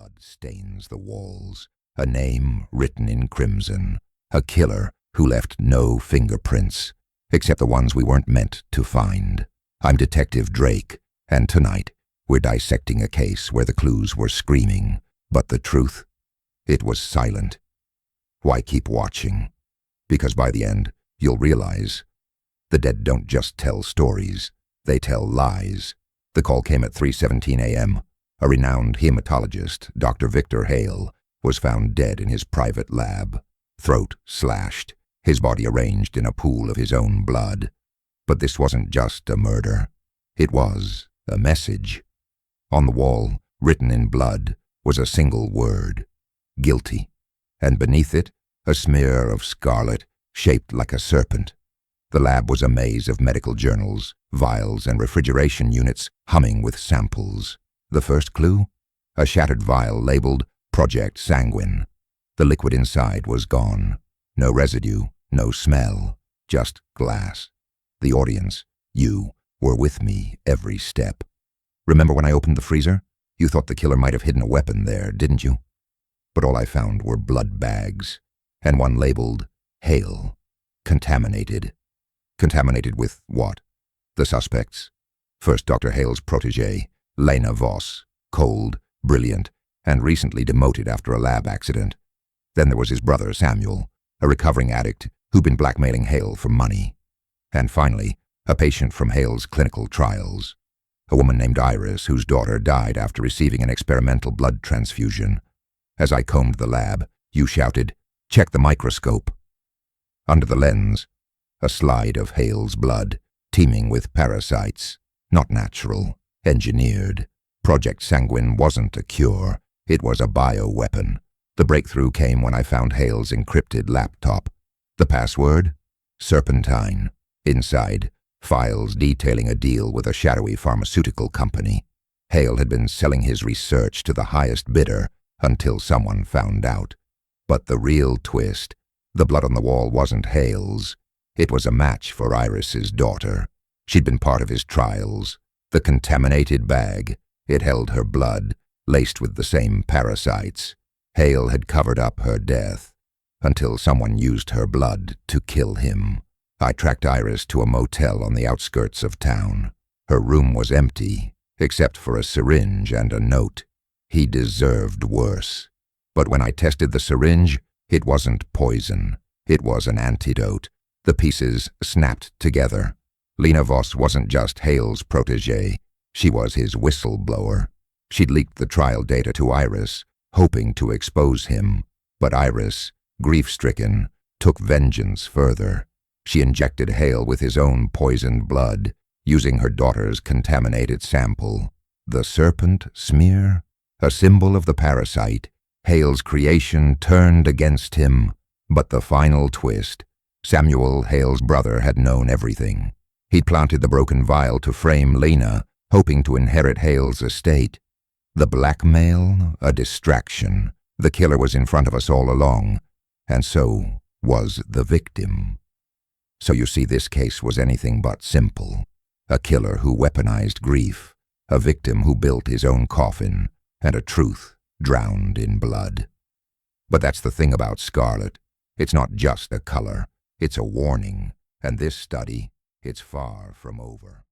Blood stains the walls, a name written in crimson, a killer who left no fingerprints, except the ones we weren't meant to find. I'm Detective Drayk, and tonight we're dissecting a case where the clues were screaming, but the truth, it was silent. Why keep watching? Because by the end, you'll realize the dead don't just tell stories, they tell lies. The call came at 3:17 a.m. A renowned hematologist, Dr. Victor Hale, was found dead in his private lab, throat slashed, his body arranged in a pool of his own blood. But this wasn't just a murder. It was a message. On the wall, written in blood, was a single word, guilty, and beneath it, a smear of scarlet shaped like a serpent. The lab was a maze of medical journals, vials, and refrigeration units humming with samples. The first clue? A shattered vial labeled Project Sanguine. The liquid inside was gone. No residue, no smell, just glass. The audience, you, were with me every step. Remember when I opened the freezer? You thought the killer might have hidden a weapon there, didn't you? But all I found were blood bags, and one labeled Hale, contaminated. Contaminated with what? The suspects. First, Dr. Hale's protégé, Lena Voss, cold, brilliant, and recently demoted after a lab accident. Then there was his brother, Samuel, a recovering addict who'd been blackmailing Hale for money. And finally, a patient from Hale's clinical trials, a woman named Iris whose daughter died after receiving an experimental blood transfusion. As I combed the lab, you shouted, "Check the microscope." Under the lens, a slide of Hale's blood, teeming with parasites, not natural, engineered. Project Sanguine wasn't a cure, it was a bioweapon. The breakthrough came when I found Hale's encrypted laptop. The password? Serpentine. Inside, files detailing a deal with a shadowy pharmaceutical company. Hale had been selling his research to the highest bidder until someone found out. But the real twist, the blood on the wall wasn't Hale's. It was a match for Iris's daughter. She'd been part of his trials. The contaminated bag, it held her blood, laced with the same parasites. Hale had covered up her death, until someone used her blood to kill him. I tracked Iris to a motel on the outskirts of town. Her room was empty, except for a syringe and a note. He deserved worse. But when I tested the syringe, it wasn't poison. It was an antidote. The pieces snapped together. Lena Voss wasn't just Hale's protégé. She was his whistleblower. She'd leaked the trial data to Iris, hoping to expose him. But Iris, grief-stricken, took vengeance further. She injected Hale with his own poisoned blood, using her daughter's contaminated sample. The serpent smear? A symbol of the parasite. Hale's creation turned against him. But the final twist, Samuel, Hale's brother, had known everything. He'd planted the broken vial to frame Lena, hoping to inherit Hale's estate. The blackmail, a distraction. The killer was in front of us all along, and so was the victim. So you see, this case was anything but simple. A killer who weaponized grief, a victim who built his own coffin, and a truth drowned in blood. But that's the thing about Scarlet. It's not just a color, it's a warning, and this study, it's far from over.